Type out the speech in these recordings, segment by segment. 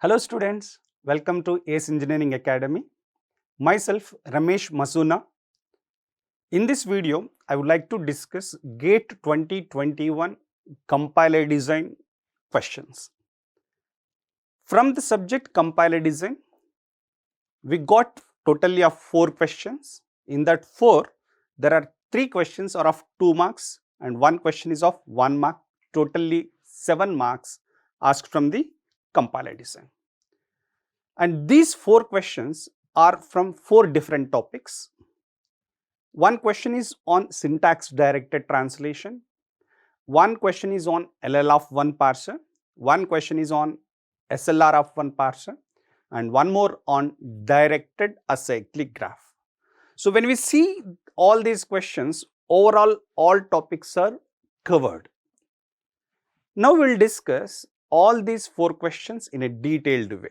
Hello students, welcome to ACE Engineering Academy. Myself Ramesh Masuna. In this video, I would like to discuss GATE 2021 compiler design questions. From the subject compiler design, we got totally of 4 questions. In that 4, there are 3 questions are of 2 marks and 1 question is of 1 mark, totally 7 marks asked from the compiler design. And these 4 questions are from 4 different topics. One question is on syntax directed translation. One question is on LL of 1 parser. One question is on SLR of 1 parser. And one more on directed acyclic graph. So when we see all these questions, overall all topics are covered. Now we will discuss all these 4 questions in a detailed way.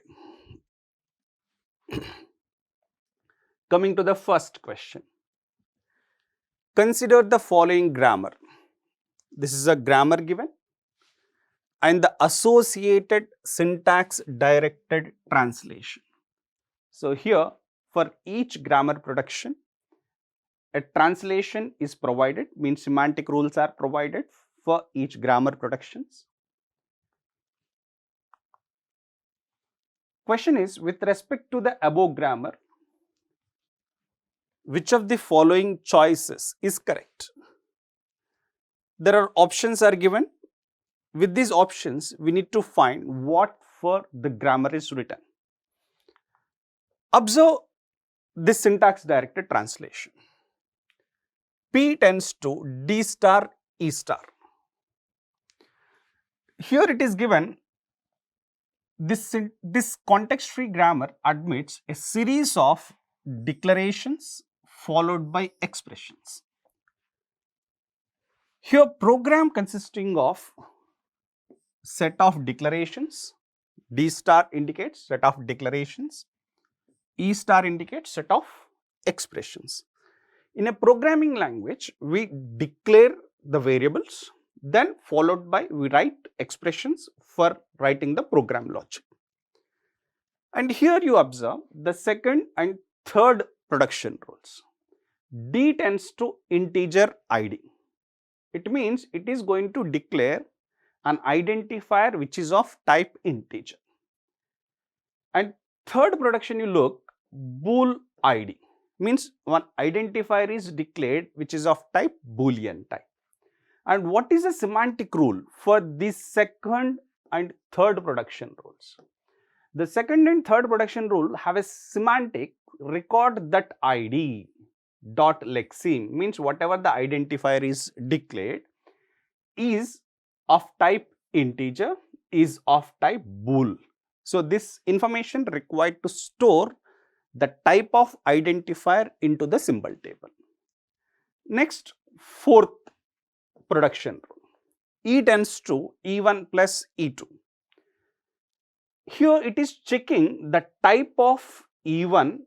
Coming to the first question. Consider the following grammar. This is a grammar given and the associated syntax directed translation. So here for each grammar production, a translation is provided, means semantic rules are provided for each grammar productions. Question is, with respect to the above grammar, which of the following choices is correct? There are options are given. With these options, we need to find what for the grammar is written. Observe this syntax directed translation. P tends to D star E star. Here it is given, this context free grammar admits a series of declarations followed by expressions. Here program consisting of set of declarations, D star indicates set of declarations, E star indicates set of expressions. In a programming language, we declare the variables, then followed by we write expressions for writing the program logic. And here you observe the second and third production rules. D tends to integer ID. It means it is going to declare an identifier which is of type integer. And third production you look, bool ID, means one identifier is declared which is of type boolean type. And what is the semantic rule for this second and third production rules? The second and third production rule have a semantic record that ID dot lexeme, means whatever the identifier is declared is of type integer, is of type bool. So this information required to store the type of identifier into the symbol table. Next, fourth production rule, E tends to E1 plus E2. Here it is checking the type of E1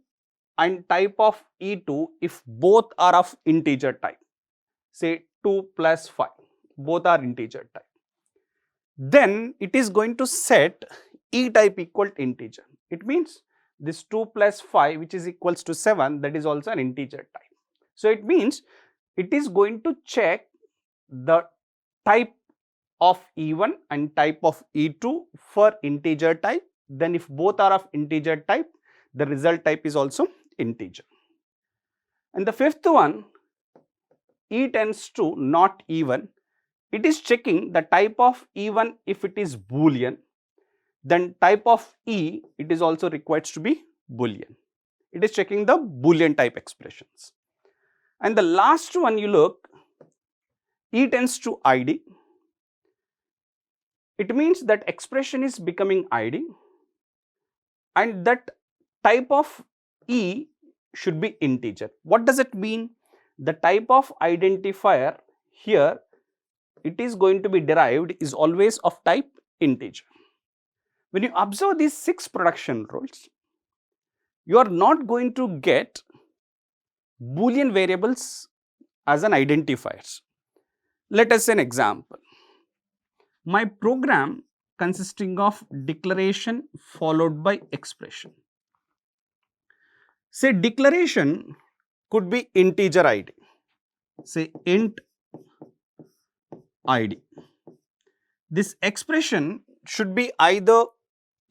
and type of E2 if both are of integer type, say 2 plus 5, both are integer type. Then it is going to set E type equal to integer. It means this 2 plus 5 which is equals to 7, that is also an integer type. So it means it is going to check the type of E1 and type of E2 for integer type. Then if both are of integer type, the result type is also integer. And the fifth one, E tends to not even, it is checking the type of E1 if it is boolean, then type of E it is also required to be boolean. It is checking the boolean type expressions. And the last one you look, E tends to ID. It means that expression is becoming ID and that type of E should be integer. What does it mean? The type of identifier here, it is going to be derived is always of type integer. When you observe these 6 production rules, you are not going to get boolean variables as an identifiers. Let us say an example. My program consisting of declaration followed by expression. Say declaration could be integer ID. Say int ID. This expression should be either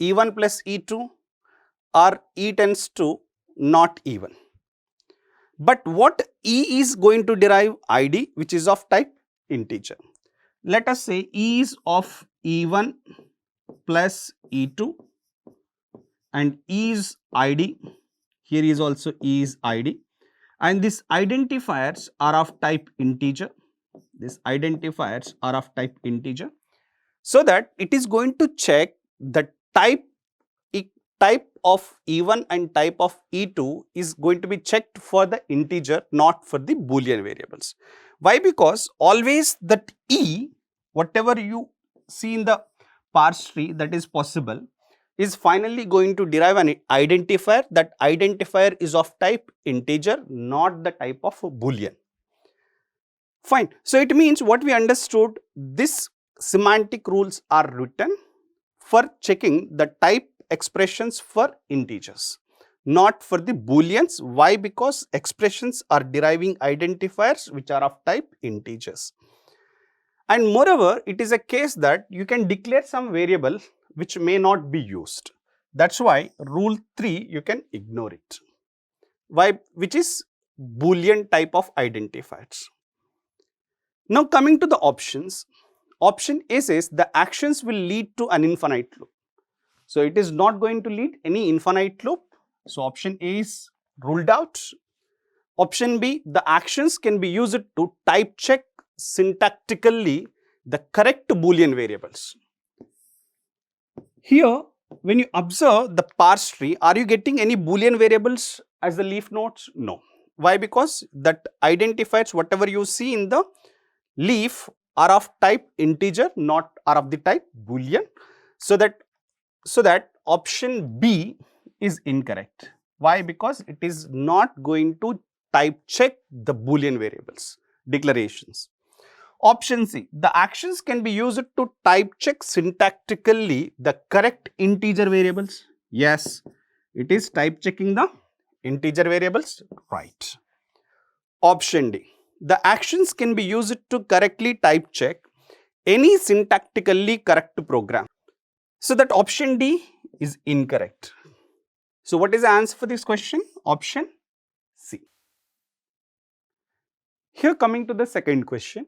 E1 plus E2 or E tends to not even. But what E is going to derive ID which is of type integer. Let us say E is of E1 plus E2 and E is ID. Here is also E is ID, and these identifiers are of type integer. These identifiers are of type integer, so that it is going to check the type of E1 and type of E2 is going to be checked for the integer, not for the Boolean variables. Why? Because always that E, whatever you see in the parse tree that is possible, is finally going to derive an identifier. That identifier is of type integer, not the type of Boolean. Fine. So it means what we understood, this semantic rules are written for checking the type expressions for integers, not for the Booleans. Why? Because expressions are deriving identifiers which are of type integers. And moreover, it is a case that you can declare some variable which may not be used. That's why rule 3 you can ignore it. Why? Which is Boolean type of identifiers. Now coming to the options, option A says the actions will lead to an infinite loop. So it is not going to lead any infinite loop. So option A is ruled out. Option B, the actions can be used to type check syntactically the correct Boolean variables. Here, when you observe the parse tree, are you getting any Boolean variables as the leaf nodes? No. Why? Because that identifiers, whatever you see in the leaf, are of type integer, not are of the type Boolean. So that option B is incorrect. Why? Because it is not going to type check the Boolean variables, declarations. Option C, the actions can be used to type check syntactically the correct integer variables. Yes, it is type checking the integer variables, right. Option D, the actions can be used to correctly type check any syntactically correct program. So that option D is incorrect. So what is the answer for this question? Option C. Here coming to the second question,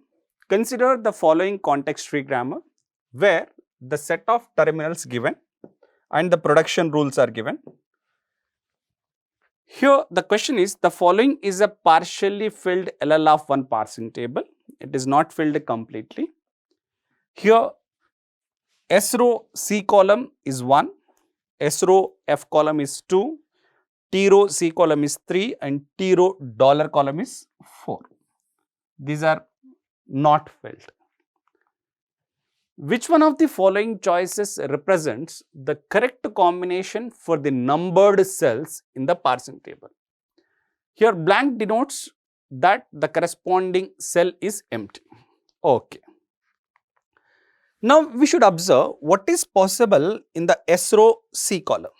consider the following context-free grammar where the set of terminals given and the production rules are given. Here the question is, the following is a partially filled LL of one parsing table. It is not filled completely. Here S row C column is 1, S row F column is 2, T row C column is 3 and T row dollar column is 4. These are not filled. Which one of the following choices represents the correct combination for the numbered cells in the parsing table? Here blank denotes that the corresponding cell is empty. Okay. Now we should observe what is possible in the S row C column,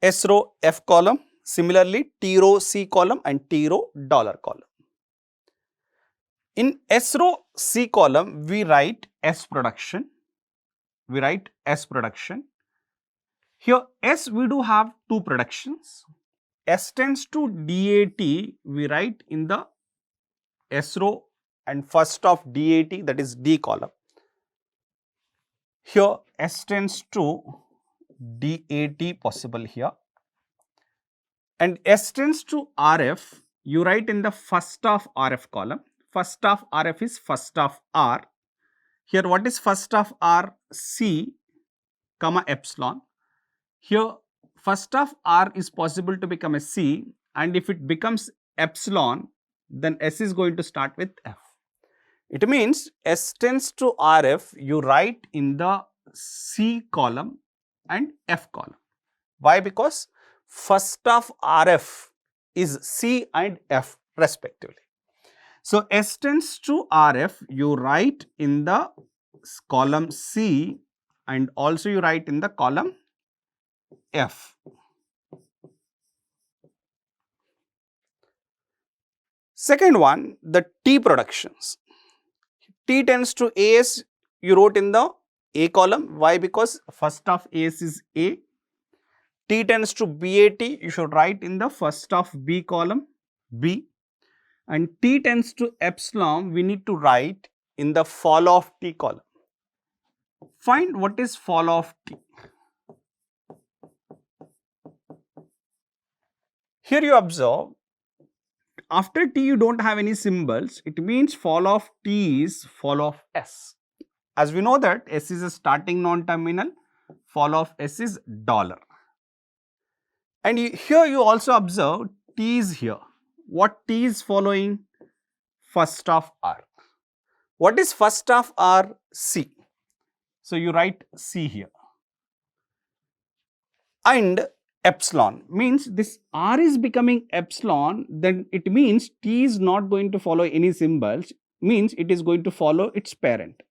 S row F column, similarly T row C column and T row dollar column. In S row C column, we write S production. Here S we do have two productions. S tends to DAT, we write in the S row and first of DAT, that is D column. Here S tends to DAT possible here, and S tends to RF, you write in the first of RF column. First of RF is first of R. Here what is first of R? C comma epsilon. Here first of R is possible to become a C, and if it becomes epsilon, then S is going to start with F. It means S tends to RF, you write in the C column and F column. Why? Because first of RF is C and F respectively. So S tends to RF, you write in the column C and also you write in the column F. Second one, the T productions. T tends to AS, you wrote in the A column. Why? Because first of AS is A. T tends to BAT, you should write in the first of B column, B. And T tends to epsilon, we need to write in the fall of T column. Find what is fall of T. Here you observe, after T you don't have any symbols, it means fall of T is fall of S. As we know that S is a starting non-terminal, fall of S is dollar. And here you also observe T is here. What T is following? First of R. What is first of R? C. So you write C here. And epsilon means this R is becoming epsilon, then it means T is not going to follow any symbols, means it is going to follow its parent.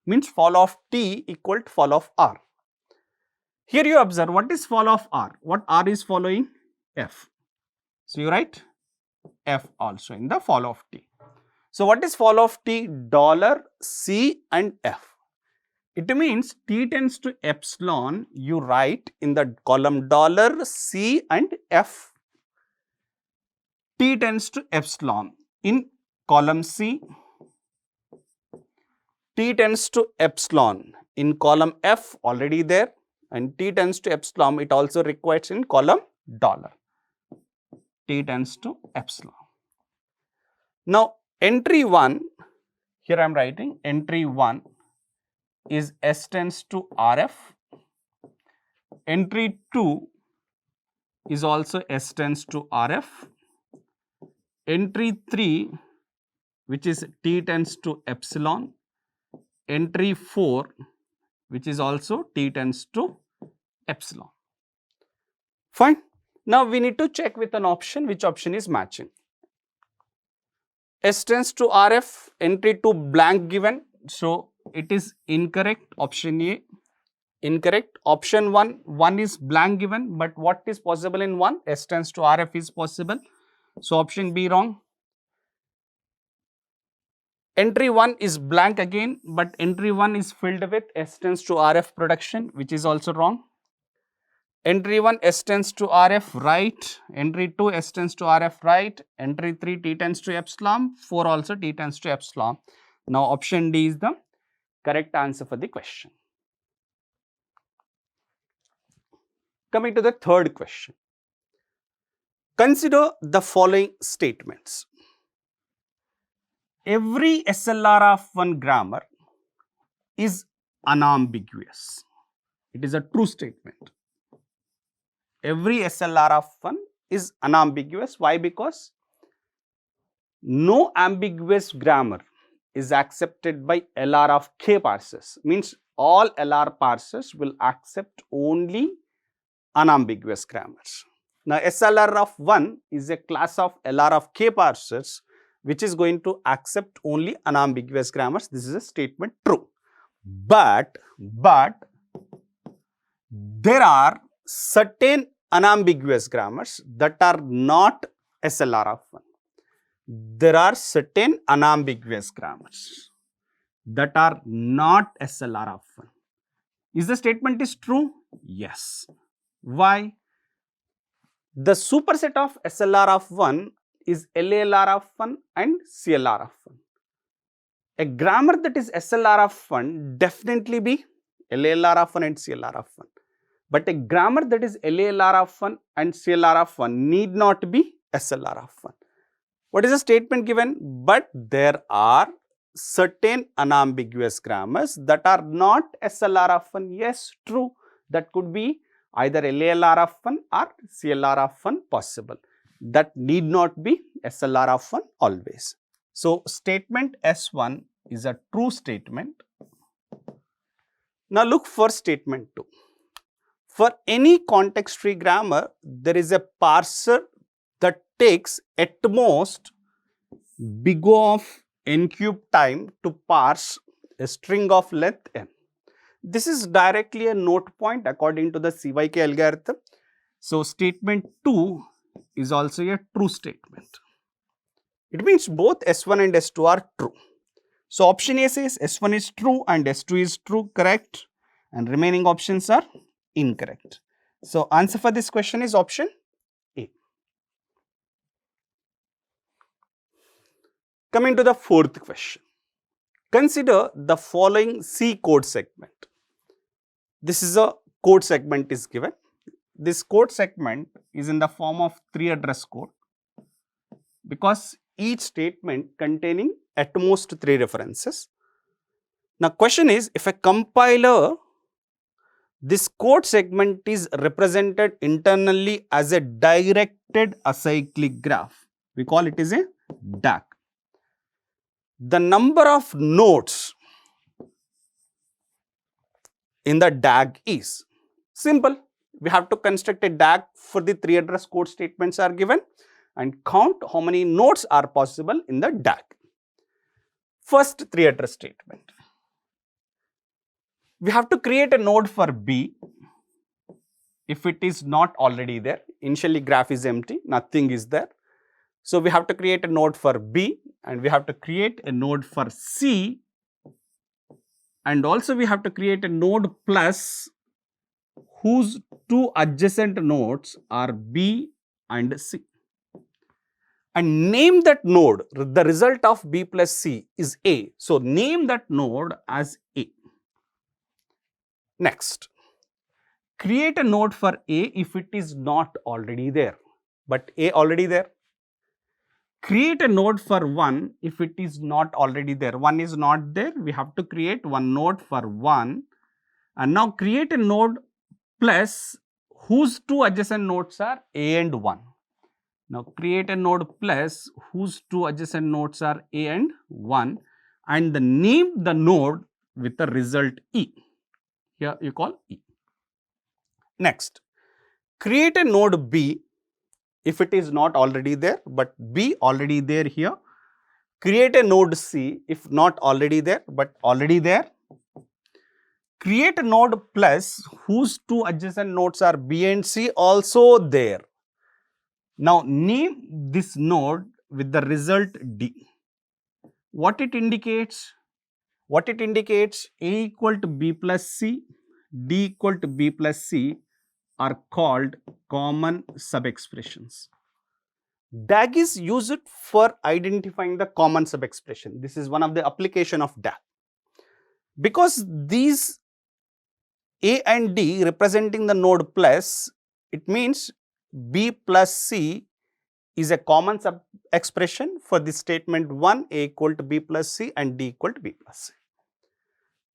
Means fall of T equal to fall of R. Here you observe what is fall of R. What R is following? F. So you write F also in the fall of T. So what is fall of T? Dollar, C and F. It means T tends to epsilon, you write in the column dollar, C and F. T tends to epsilon in column C. T tends to epsilon in column F, already there, and T tends to epsilon, it also requires in column dollar. T tends to epsilon. Now entry 1, here I am writing entry 1 is S tends to RF. Entry 2 is also S tends to RF. Entry 3, which is T tends to epsilon. Entry 4, which is also T tends to epsilon. Fine. Now we need to check with an option which option is matching. S tends to RF, entry 2 blank given. So it is incorrect, option A. Incorrect. Option 1 is blank given, but what is possible in 1? S tends to RF is possible. So option B wrong. Entry 1 is blank again, but entry 1 is filled with S tends to RF production, which is also wrong. Entry 1 S tends to RF, right. Entry 2 S tends to RF, right. Entry 3 T tends to epsilon, 4 also T tends to epsilon. Now option D is the correct answer for the question. Coming to the third question. Consider the following statements. Every SLR of one grammar is unambiguous. It is a true statement. Every SLR of one is unambiguous. Why? Because no ambiguous grammar is accepted by LR of K parsers. Means all LR parsers will accept only unambiguous grammars. Now SLR of 1 is a class of LR of K parsers which is going to accept only unambiguous grammars. This is a statement true. But there are certain unambiguous grammars that are not SLR of 1. There are certain unambiguous grammars that are not SLR of 1. Is the statement is true? Yes. Why? The superset of SLR of 1 is LALR of 1 and CLR of 1. A grammar that is SLR of 1 definitely be LALR of 1 and CLR of 1. But a grammar that is LALR of 1 and CLR of 1 need not be SLR of 1. What is the statement given? But there are certain unambiguous grammars that are not SLR of 1. Yes, true. That could be either LALR of 1 or CLR of 1 possible. That need not be SLR of 1 always. So statement S1 is a true statement. Now look for statement 2. For any context-free grammar, there is a parser that takes at most big O of n cube time to parse a string of length n. This is directly a note point according to the CYK algorithm. So, statement 2 is also a true statement. It means both S1 and S2 are true. So, option A says S1 is true and S2 is true, correct, and remaining options are incorrect. So, answer for this question is option A. Coming to the fourth question. Consider the following C code segment. This is a code segment is given. This code segment is in the form of 3 address code because each statement containing at most 3 references. Now, question is, if a compiler, this code segment is represented internally as a directed acyclic graph. We call it as a DAG. The number of nodes in the DAG is simple. We have to construct a DAG for the 3 address code statements are given and count how many nodes are possible in the DAG. First 3 address statement. We have to create a node for B if it is not already there. Initially graph is empty, nothing is there. So, we have to create a node for B and we have to create a node for C, and also we have to create a node plus whose 2 adjacent nodes are B and C. And name that node, the result of B plus C is A. So, name that node as A. Next, create a node for A if it is not already there, but A already there. Create a node for 1 if it is not already there. 1 is not there, we have to create one node for 1. And now create a node plus whose 2 adjacent nodes are A and 1. Now create a node plus whose 2 adjacent nodes are A and 1 and name the node with the result E. Here you call E. Next, create a node B if it is not already there, but B already there here. Create a node C if not already there, but already there. Create a node plus whose 2 adjacent nodes are B and C also there. Now name this node with the result D. What it indicates? What it indicates? A equal to B plus C, D equal to B plus C are called common subexpressions. DAG is used for identifying the common subexpression. This is one of the application of DAG. Because these A and D representing the node plus, it means B plus C is a common sub-expression for the statement 1, A equal to B plus C and D equal to B plus C.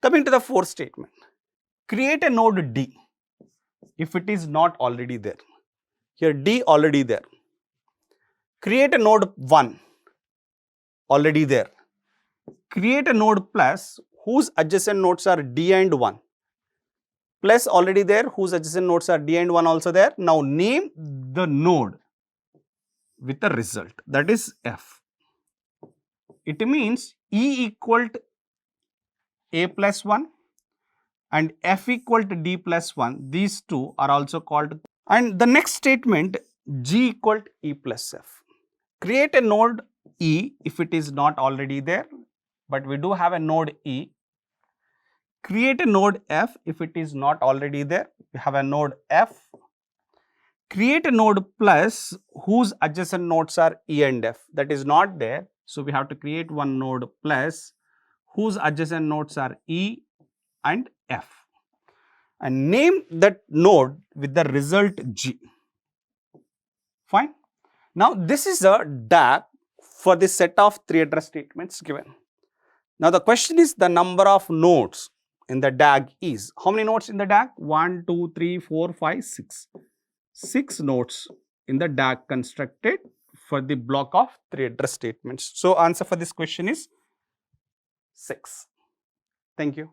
Coming to the fourth statement, create a node D if it is not already there. Here D already there. Create a node 1 already there. Create a node plus whose adjacent nodes are D and 1. Plus already there, whose adjacent nodes are D and 1 also there. Now name the node with the result, that is F. It means E equal to A plus 1 and F equal to D plus 1. These two are also called. And the next statement, G equal to E plus F. Create a node E if it is not already there, but we do have a node E. Create a node F if it is not already there. We have a node F. Create a node plus whose adjacent nodes are E and F. That is not there. So, we have to create one node plus whose adjacent nodes are E and F. And name that node with the result G. Fine. Now, this is a DAG for the set of 3 address statements given. Now, the question is the number of nodes in the DAG is. How many nodes in the DAG? 1, 2, 3, 4, 5, 6. 6 nodes in the DAG constructed for the block of 3 address statements. So, answer for this question is 6. Thank you.